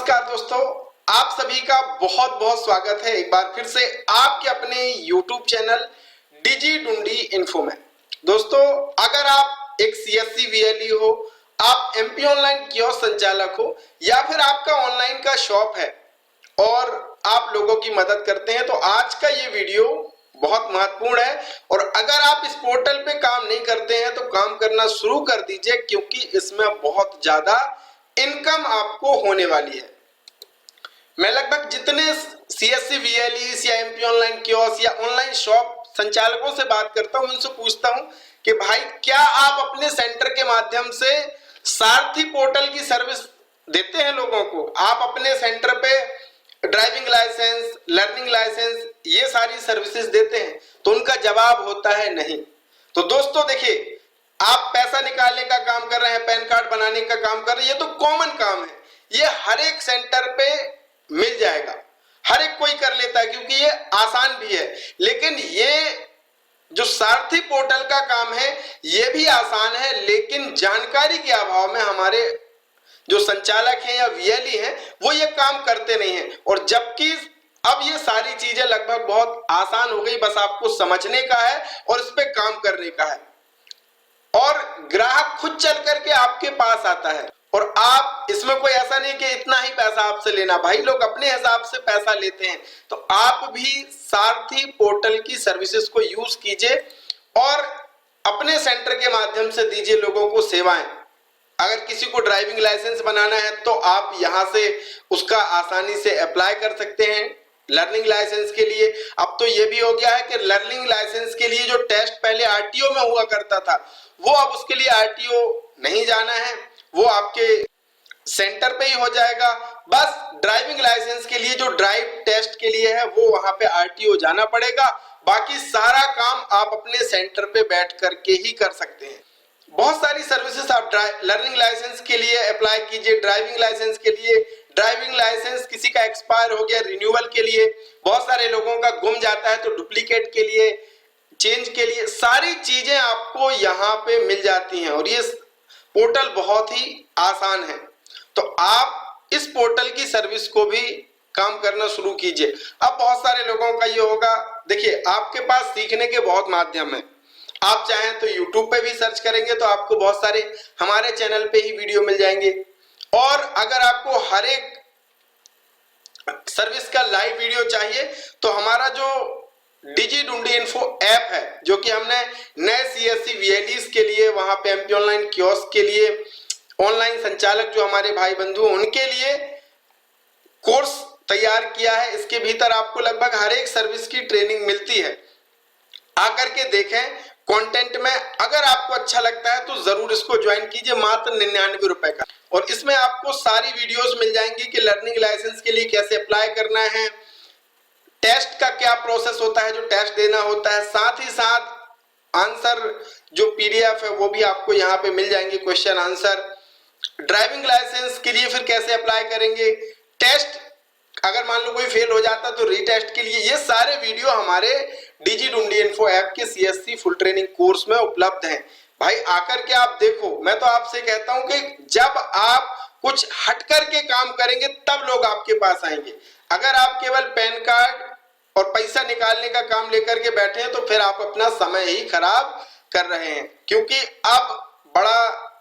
नमस्कार दोस्तों, आप सभी का बहुत बहुत स्वागत है एक बार फिर से आपके अपने YouTube चैनल डिजी डुंडी इन्फो में। दोस्तों, अगर आप एक सीएससी वीएलई हो, आप एमपी ऑनलाइन कियोस्क संचालक हो या फिर आपका ऑनलाइन का शॉप है और आप लोगों की मदद करते हैं, तो आज का ये वीडियो बहुत महत्वपूर्ण है। और अगर आप इस पोर्टल पे काम नहीं करते हैं तो काम करना शुरू कर दीजिए, क्योंकि इसमें बहुत ज्यादा इनकम आपको होने वाली है। मैं लगभग जितने सीएससी वीएलई या एमपी ऑनलाइन कियोस्क या ऑनलाइन शॉप संचालकों से बात करता हूं, उनसे पूछता हूं कि भाई क्या आप अपने सेंटर के माध्यम से सारथी पोर्टल की सर्विस देते हैं लोगों को? आप अपने सेंटर पे ड्राइविंग लाइसेंस, लर्निंग लाइसेंस, ये सारी सर्विसेज देते हैं? तो उनका जवाब होता है नहीं। तो दोस्तों देखिए, आप पैसा निकालने का काम कर रहे हैं, पैन कार्ड बनाने का काम कर रहे हैं, ये तो कॉमन काम है, ये हर एक सेंटर पे मिल जाएगा, हर एक कोई कर लेता है क्योंकि ये आसान भी है। लेकिन ये जो सारथी पोर्टल का काम है ये भी आसान है, लेकिन जानकारी के अभाव में हमारे जो संचालक हैं या वीएलई हैं वो ये काम करते नहीं हैं। और जबकि अब ये सारी चीजें लगभग बहुत आसान हो गई, बस आपको समझने का है और इस पे काम करने का है। और ग्राहक खुद चल करके आपके पास आता है और आप इसमें कोई ऐसा नहीं कि इतना ही पैसा आपसे लेना, भाई लोग अपने हिसाब से पैसा लेते हैं। तो आप भी सारथी पोर्टल की सर्विसेज को यूज कीजिए और अपने सेंटर के माध्यम से दीजिए लोगों को सेवाएं। अगर किसी को ड्राइविंग लाइसेंस बनाना है तो आप यहां से उसका आसानी से अप्लाई कर सकते हैं। लर्निंग लाइसेंस के लिए अब तो ये भी हो गया है कि लर्निंग लाइसेंस के लिए जो टेस्ट पहले आरटीओ में हुआ करता था, वो अब उसके लिए आरटीओ नहीं जाना है, वो आपके सेंटर पे ही हो जाएगा। बस ड्राइविंग लाइसेंस के लिए जो ड्राइव टेस्ट के लिए है वो वहां पे आरटीओ जाना पड़ेगा, बाकी सारा काम आप अपने सेंटर पे बैठ करके ही कर सकते हैं। बहुत सारी सर्विसेज आप लर्निंग लाइसेंस के लिए अप्लाई कीजिए, ड्राइविंग लाइसेंस के लिए, ड्राइविंग लाइसेंस किसी का एक्सपायर हो गया रिन्यूअल के लिए, बहुत सारे लोगों का गुम जाता है तो डुप्लीकेट के लिए, चेंज के लिए, सारी चीजें आपको यहाँ पे मिल जाती हैं। और ये पोर्टल बहुत ही आसान है, तो आप इस पोर्टल की सर्विस को भी काम करना शुरू कीजिए। अब बहुत सारे लोगों का ये होगा, देखिए आपके पास सीखने के बहुत माध्यम है, आप चाहें तो YouTube पे भी सर्च करेंगे तो आपको बहुत सारे हमारे चैनल पे ही वीडियो मिल जाएंगे। और अगर आपको हर एक सर्विस का लाइव वीडियो चाहिए तो हमारा जो डिजी डुंडी इन्फो ऐप है, जो कि हमने नए सीएससी वीएलईज के लिए, वहां पे एमपी ऑनलाइन कियोस्क के लिए, ऑनलाइन संचालक जो हमारे भाई बंधु उनके लिए कोर्स तैयार किया है। इसके भीतर आपको लगभग हर एक सर्विस की ट्रेनिंग मिलती है, आकर के देखें कंटेंट में। अगर आपको अच्छा लगता है तो जरूर इसको ज्वाइन कीजिए, मात्र 99 रुपए का। और इसमें आपको सारी वीडियोस मिल जाएंगी कि लर्निंग लाइसेंस के लिए कैसे अप्लाई करना है, टेस्ट का क्या प्रोसेस होता है, जो टेस्ट देना होता है, साथ ही साथ आंसर जो पीडीएफ है वो भी आपको यहाँ पे मिल जाएंगे, क्वेश्चन आंसर। ड्राइविंग लाइसेंस के लिए फिर कैसे अप्लाई करेंगे, टेस्ट अगर मान लो कोई फेल हो जाता तो रीटेस्ट के लिए, ये सारे वीडियो हमारे डिजी डुंडी इन्फो ऐप के सीएससी फुल ट्रेनिंग कोर्स में उपलब्ध हैं। भाई आकर के आप देखो। मैं तो आपसे कहता हूं कि जब आप कुछ हट करके काम करेंगे तब लोग आपके पास आएंगे। अगर आप केवल पैन कार्ड और पैसा निकालने का काम लेकर के बैठे हैं तो फिर आप अपना समय ही खराब कर रहे हैं, क्योंकि अब बड़ा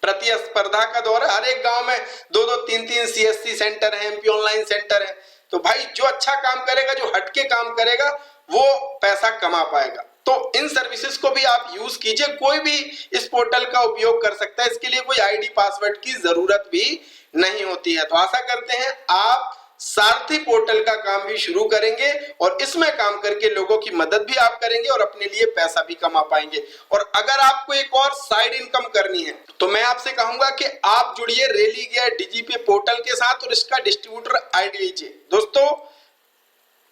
प्रतिस्पर्धा का दौर है। हर एक गांव में 2-2, 3-3 सीएससी सेंटर है, एमपी ऑनलाइन सेंटर है। तो भाई जो अच्छा काम करेगा, जो हटके काम करेगा, वो पैसा कमा पाएगा। तो इन सर्विसेज को भी आप यूज कीजिए, कोई भी इस पोर्टल का उपयोग कर सकता है, इसके लिए कोई आईडी पासवर्ड की जरूरत भी नहीं होती है। तो आशा करते हैं आप सारथी पोर्टल का काम भी शुरू करेंगे और इसमें काम करके लोगों की मदद भी आप करेंगे और अपने लिए पैसा भी कमा पाएंगे। और अगर आपको एक और साइड इनकम करनी है तो मैं आपसे कहूंगा कि आप जुड़िए रेली गियर डीजीपी पोर्टल के साथ और इसका डिस्ट्रीब्यूटर आईडी लीजिए। दोस्तों,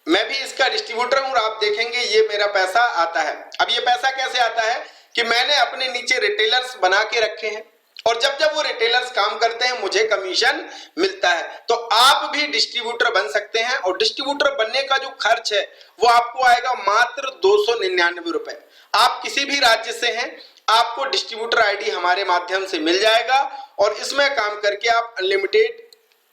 मैं भी इसका डिस्ट्रीब्यूटर हूं और आप देखेंगे ये मेरा पैसा आता है। अब ये पैसा कैसे आता है कि मैंने अपने नीचे रिटेलर्स बना के रखे हैं और जब जब वो रिटेलर्स काम करते हैं मुझे कमीशन मिलता है। तो आप भी डिस्ट्रीब्यूटर बन सकते हैं और डिस्ट्रीब्यूटर बनने का जो खर्च है वो आपको आएगा मात्र 299 रुपए। आप किसी भी राज्य से हैं, आपको डिस्ट्रीब्यूटर आईडी हमारे माध्यम से मिल जाएगा और इसमें काम करके आप अनलिमिटेड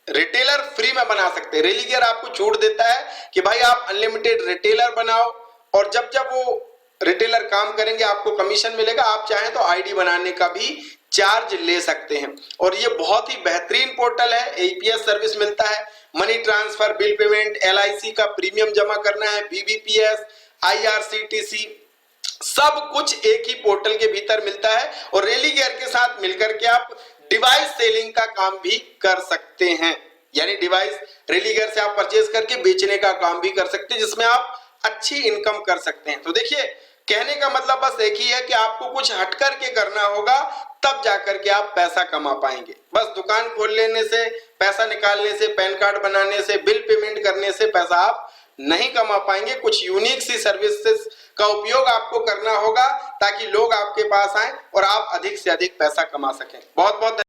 रिटेलर फ्री में बना सकते हैं। रेलिगेयर आपको छूट देता है कि भाई आप अनलिमिटेड रिटेलर बनाओ, और जब जब वो रिटेलर काम करेंगे आपको कमीशन मिलेगा। आप चाहें तो आईडी बनाने का भी चार्ज ले सकते हैं। और ये बहुत ही बेहतरीन पोर्टल है। एपीएस सर्विस मिलता है, money transfer, bill payment, LIC का प्रीमियम जमा करना है, बीबीपीएस, आईआरसीटीसी, सब कुछ एक ही पोर्टल के भीतर मिलता है। और रेलिगेयर के साथ मिलकर के आप डिवाइस सेलिंग का काम भी कर सकते हैं, यानी डिवाइस रेलिगेयर से आप परचेज करके बेचने का काम भी कर सकते हैं, जिसमें आप अच्छी इनकम कर सकते हैं। तो देखिए, कहने का मतलब बस एक ही है कि आपको कुछ हट करके करना होगा, तब जाकर के आप पैसा कमा पाएंगे। बस दुकान खोल लेने से, पैसा निकालने से, पैन कार्ड बनाने से, बिल पेमेंट करने से पैसा आप नहीं कमा पाएंगे। कुछ यूनिक सी सर्विसेज का उपयोग आपको करना होगा ताकि लोग आपके पास आए और आप अधिक से अधिक पैसा कमा सकें। बहुत बहुत